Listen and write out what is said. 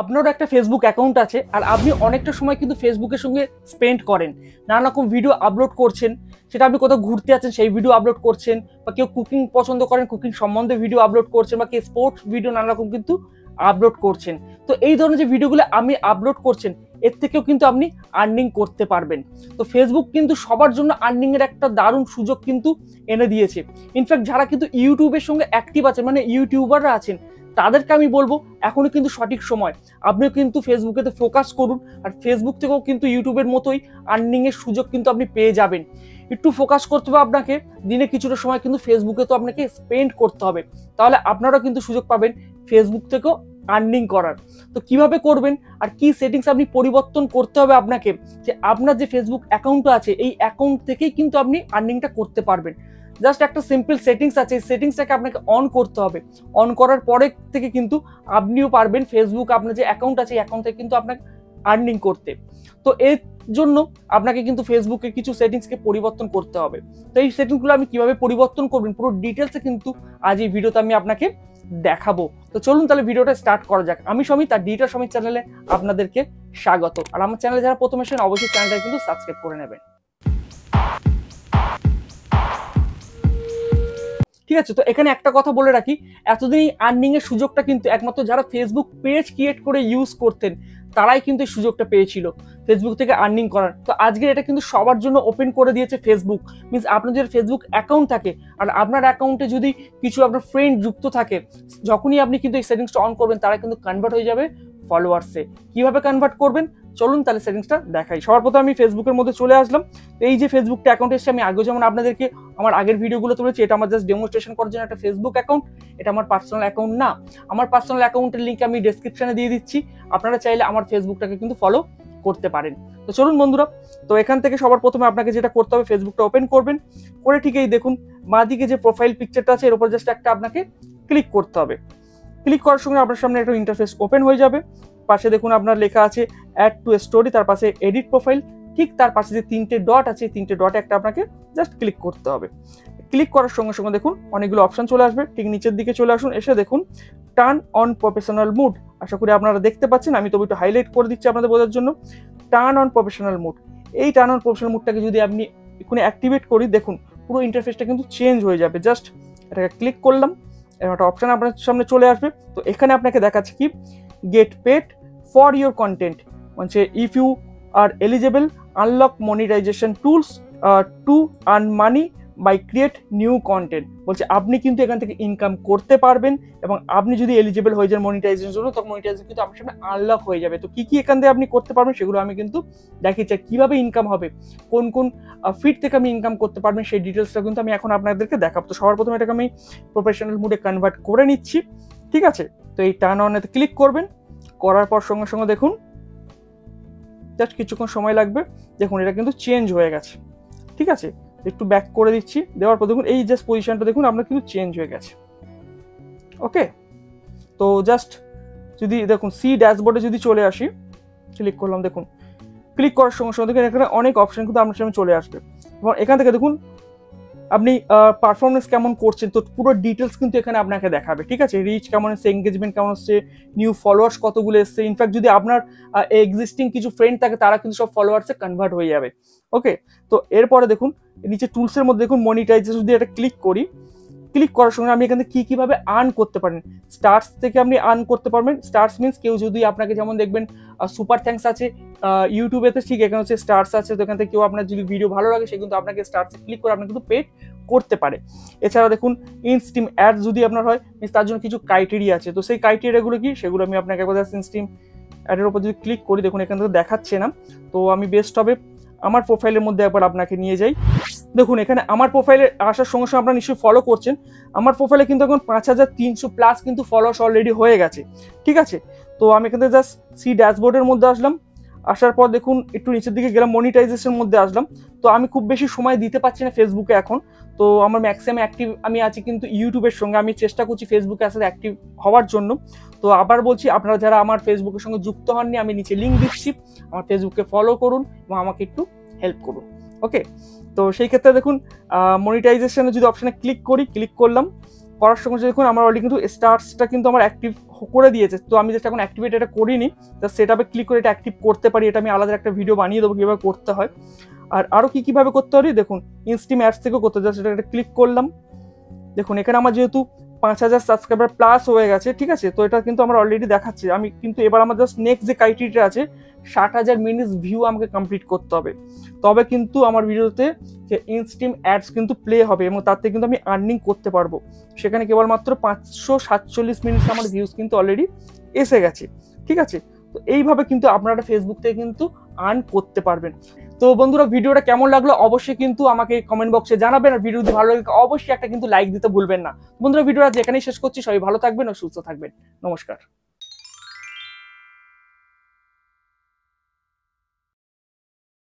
আপনারও একটা Facebook account আছে আর আপনি অনেকটা সময় কিন্তু ফেসবুকের সঙ্গে স্পেন্ড করেন, নানা রকম ভিডিও আপলোড করছেন, সেটা আপনি কোথাও ঘুরতে আছেন সেই ভিডিও আপলোড করছেন, বা কেউ কুকিং পছন্দ করেন কুকিং সম্বন্ধে ভিডিও আপলোড করছেন, বা কেউ স্পোর্টস ভিডিও নানা রকম কিন্তু আপলোড করছেন। তো এই ধরনের যে ভিডিওগুলো আপনি আপলোড করছেন এর থেকেও কিন্তু আপনি আর্নিং করতে পারবেন। তো ফেসবুক কিন্তু সবার জন্য আর্নিং এর একটা দারুণ সুযোগ কিন্তু এনে দিয়েছে। ইনফ্যাক্ট যারা কিন্তু ইউটিউবের সঙ্গে অ্যাক্টিভ আছেন, মানে ইউটিউবাররা আছেন, তাদেরকে আমি বলবো এখনই কিন্তু সঠিক সময়, আপনিও কিন্তু ফেসবুকেতে ফোকাস করুন, আর ফেসবুক থেকেও কিন্তু ইউটিউবের মতোই আর্নিং এর সুযোগ কিন্তু আপনি পেয়ে যাবেন। একটু ফোকাস করতে হবে আপনাকে, দিনে কিছুটা সময় কিন্তু ফেসবুকে তো আপনাকে স্পেন্ড করতে হবে, তাহলে আপনারাও কিন্তু সুযোগ পাবেন ফেসবুক থেকেও আর্নিং করার। তো কিভাবে করবেন আর কি সেটিংস আপনি পরিবর্তন করতে হবে আপনাকে, যে আপনার যে ফেসবুক অ্যাকাউন্ট আছে এই অ্যাকাউন্ট থেকেই কিন্তু আপনি আর্নিংটা করতে পারবেন। জাস্ট একটা সিম্পল সেটিংস আছে, এই সেটিংসটাকে আপনাকে অন করতে হবে। অন করার পরে থেকে কিন্তু আপনিও পারবেন ফেসবুক আপনার যে অ্যাকাউন্ট আছে এই অ্যাকাউন্ট থেকে কিন্তু আপনাকে আর্নিং করতে। তো এর জন্য আপনাকে কিন্তু ফেসবুকে কিছু সেটিংসকে পরিবর্তন করতে হবে। তো এই সেটিংসগুলো আমি কিভাবে পরিবর্তন করবেন পুরো ডিটেলসে কিন্তু আজ এই ভিডিওতে আমি আপনাকে দেখাবো। তো চলুন তাহলে ভিডিওটা স্টার্ট করা যাক। আমি সমীত, আর ডিজিটাল সমীত চ্যানেলে আপনাদেরকে স্বাগত। আর আমার চ্যানেলে যারা প্রথম এসেছেন অবশ্যই চ্যানেলটা কিন্তু সাবস্ক্রাইব করে নেবেন। ঠিক আছে, তো এখানে একটা কথা বলে রাখি, এতদিন এই আর্নিং এর সুযোগটা কিন্তু একমাত্র যারা ফেসবুক পেজ ক্রিয়েট করে ইউজ করতেন তারাই কিন্তু এই সুযোগটা পেয়েছিল ফেসবুক থেকে আর্নিং করার। তো আজকে এটা কিন্তু সবার জন্য ওপেন করে দিয়েছে ফেসবুক। মিনস আপনার যদি ফেসবুক অ্যাকাউন্ট থাকে আর আপনার অ্যাকাউন্টে যদি কিছু আপনার ফ্রেন্ড যুক্ত থাকে, যখনই আপনি কিন্তু এই সেটিংসটা অন করবেন তারা কিন্তু কনভার্ট হয়ে যাবে ফলোয়ার্সে। কিভাবে কনভার্ট করবেন চলুন তাহলে সেটিংসটা দেখাই। সবার প্রথমে আমি ফেসবুকের মধ্যে চলে আসলাম। এই যে ফেসবুকটা অ্যাকাউন্ট এসেছে, আমি আগে যেমন আপনাদেরকে আমার আগের ভিডিওগুলো তুলেছি, এটা আমার জাস্ট ডেমনস্ট্রেশন করার জন্য একটা ফেসবুক অ্যাকাউন্ট, এটা আমার পার্সোনাল অ্যাকাউন্ট না। আমার পার্সোনাল অ্যাকাউন্টের লিঙ্ক আমি ডেসক্রিপশনে দিয়ে দিচ্ছি, আপনারা চাইলে আমার ফেসবুকটাকে কিন্তু ফলো করতে পারেন। তো চলুন বন্ধুরা, তো এখান থেকে সবার প্রথমে আপনাকে যেটা করতে হবে, ফেসবুকটা ওপেন করবেন, করে ঠিক এই দেখুন বাঁদিকে যে প্রোফাইল পিকচারটা আছে এর উপর জাস্ট একটা আপনাকে ক্লিক করতে হবে। ক্লিক করার সঙ্গে আপনার সামনে একটা ইন্টারফেস ওপেন হয়ে যাবে। পাশে দেখুন আপনার লেখা আছে অ্যাড টু স্টোরি, তার পাশে এডিট প্রোফাইল, ঠিক তার পাশে যে তিনটে ডট আছে তিনটে ডটে একটা আপনাকে জাস্ট ক্লিক করতে হবে। ক্লিক করার সঙ্গে সঙ্গে দেখুন অনেকগুলো অপশন চলে আসবে, ঠিক নিচের দিকে চলে আসুন, এসে দেখুন টার্ন অন প্রফেশনাল মুড। আশা করি আপনারা দেখতে পাচ্ছেন, আমি তবে একটু হাইলাইট করে দিচ্ছি আপনাদের বোঝার জন্য। টার্ন অন প্রফেশনাল মুড, এই টার্ন অন প্রফেশনাল মুডটাকে যদি আপনি এখানে অ্যাক্টিভেট করি, দেখুন পুরো ইন্টারফেসটা কিন্তু চেঞ্জ হয়ে যাবে। জাস্ট এটাকে ক্লিক করলাম, এরকম একটা অপশন আপনার সামনে চলে আসবে। তো এখানে আপনাকে দেখাচ্ছে কি get paid for your content, মানে if you are eligible unlock monetization tools to earn money by create new content. বলছে আপনি কিন্তু এখান থেকে ইনকাম করতে পারবেন, এবং আপনি যদি এলিজেবল হয়ে যান মনিটাইজেশনের জন্য তখন মনিটাইজেশন কিন্তু আপনার সামনে আনলক হয়ে যাবে। তো কি কি এখান থেকে আপনি করতে পারবেন সেগুলো আমি কিন্তু দেখিয়েছি, কিভাবে ইনকাম হবে, কোন কোন ফিড থেকে আমি ইনকাম করতে পারবেন সেই ডিটেলসটা কিন্তু আমি এখন আপনাদেরকে দেখাবো। তো সবার প্রথমে এটাকে আমি প্রফেশনাল মুডে কনভার্ট করে নিচ্ছি। ঠিক আছে, তো এই টার্ন অনেতে ক্লিক করবেন, করার পর সঙ্গে সঙ্গে দেখুন জাস্ট কিছুক্ষণ সময় লাগবে, দেখুন এটা কিন্তু চেঞ্জ হয়ে গেছে। ঠিক আছে, একটু ব্যাক করে দিচ্ছি, দেওয়ার পর দেখুন এই জাস্ট পজিশনটা দেখুন আপনার কিন্তু চেঞ্জ হয়ে গেছে। ওকে, তো জাস্ট যদি দেখুন সি ড্যাশবোর্ডে যদি চলে আসি, ক্লিক করলাম, দেখুন ক্লিক করার সঙ্গে সঙ্গে দেখুন এখানে অনেক অপশন কিন্তু আপনার সামনে চলে আসবে, এবং এখান থেকে দেখুন আপনি পারফরমেন্স কেমন করছেন, তো পুরো ডিটেলস কিন্তু এখানে আপনাকে দেখাবে। ঠিক আছে, রিচ কেমন এসছে, এঙ্গেজমেন্ট কেমন এসছে, নিউ ফলোয়ার্স কতগুলো এসছে, ইনফ্যাক্ট যদি আপনার এক্সিস্টিং কিছু ফ্রেন্ড থাকে তারা কিন্তু সব ফলোয়ার্সে কনভার্ট হয়ে যাবে। ওকে, তো এরপরে দেখুন নিচে টুলসের মধ্যে দেখুন মনিটাইজেশন, যদি এটা ক্লিক করি, ক্লিক করার সঙ্গে আপনি এখান থেকে কীভাবে আর্ন করতে পারেন, স্টার্স থেকে আপনি আর্ন করতে পারবেন। স্টার্স মিনস কেউ যদি আপনাকে, যেমন দেখবেন সুপার থ্যাঙ্কস আছে ইউটিউবেতে, ঠিক এখানে হচ্ছে স্টার্স আছে, তো এখান থেকে কেউ আপনার যদি ভিডিও ভালো লাগে সে কিন্তু আপনাকে স্টার্সে ক্লিক করে আপনি কিন্তু পেড করতে পারে। এছাড়া দেখুন ইনস্ট্রিম অ্যাড যদি আপনার হয়, মিনস তার জন্য কিছু ক্রাইটেরিয়া আছে, তো সেই ক্রাইটেরিয়াগুলো কি সেগুলো আমি আপনাকে একবার ইনস্ট্রিম অ্যাডের উপর যদি ক্লিক করি, দেখুন এখান থেকে দেখাচ্ছে না, তো আমি বেস্ট হবে আমার প্রোফাইলের মধ্যে একবার আপনাকে নিয়ে যাই। দেখুন এখানে আমার প্রোফাইলে আসার সঙ্গে সঙ্গে আপনারা নিশ্চয়ই ফলো করছেন, আমার প্রোফাইলে কিন্তু এখন 5300 প্লাস কিন্তু ফলোয়ার্স অলরেডি হয়ে গেছে। ঠিক আছে, তো আমি এখান থেকে জাস্ট সি ড্যাশবোর্ডের মধ্যে আসলাম, আসার পর দেখুন একটু নিচের দিকে গেলাম, মনিটাইজেশনের মধ্যে আসলাম। তো আমি খুব বেশি সময় দিতে পারছি না ফেসবুকে এখন, তো আমার ম্যাক্সিমাম অ্যাক্টিভ আমি আছি কিন্তু ইউটিউবের সঙ্গে, আমি চেষ্টা করছি ফেসবুকে আসলে অ্যাক্টিভ হওয়ার জন্য। তো আবার বলছি, আপনারা যারা আমার ফেসবুকের সঙ্গে যুক্ত হননি আমি নিচে লিঙ্ক দিচ্ছি, আমার ফেসবুককে ফলো করুন এবং আমাকে একটু হেল্প করুন। ওকে, তো সেই ক্ষেত্রে দেখুন মনিটাইজেশনে যদি অপশানে ক্লিক করি, ক্লিক করলাম, করার সঙ্গে দেখুন আমার অলরেডি কিন্তু স্টার্সটা কিন্তু আমার অ্যাক্টিভ করে দিয়েছে। তো আমি জাস্ট এখন অ্যাক্টিভেট এটা করিনি, জাস্ট সেটআপে ক্লিক করে এটা অ্যাক্টিভ করতে পারি। এটা আমি আলাদা একটা ভিডিও বানিয়ে দেবো কীভাবে করতে হয়। আর আরও কীভাবে করতে পারি দেখুন, ইনস্টিম অ্যাডস থেকেও করতে, জাস্ট এটা ক্লিক করলাম। দেখুন এখানে আমার যেহেতু 5000 সাবস্ক্রাইবার প্লাস হয়ে গেছে, ঠিক আছে, তো এটা কিন্তু আমার অলরেডি দেখাচ্ছে। আমি কিন্তু এবার আমার জাস্ট নেক্সট যে ক্রাইটেরিয়া আছে 60,000 মিনিটস ভিউ আমাকে কমপ্লিট করতে হবে, তবে কিন্তু আমার ভিডিওতে যে ইনস্টিম অ্যাডস কিন্তু প্লে হবে এবং তার থেকে কিন্তু আমি আর্নিং করতে পারবো। সেখানে কেবলমাত্র 547 মিনিটস আমার ভিউজ কিন্তু অলরেডি এসে গেছে, ঠিক আছে। তো এইভাবে কিন্তু আপনারা ফেসবুক থেকে কিন্তু আর্ন করতে পারবেন। তো বন্ধুরা ভিডিওটা কেমন লাগলো অবশ্যই কিন্তু আমাকে কমেন্ট বক্সে জানাবেন, আর ভিডিও যদি ভালো লাগে অবশ্যই একটা কিন্তু লাইক দিতে ভুলবেন না। বন্ধুরা ভিডিওটা যেখানেই শেষ করছি, সবাই ভালো থাকবেন ও সুস্থ থাকবেন। নমস্কার।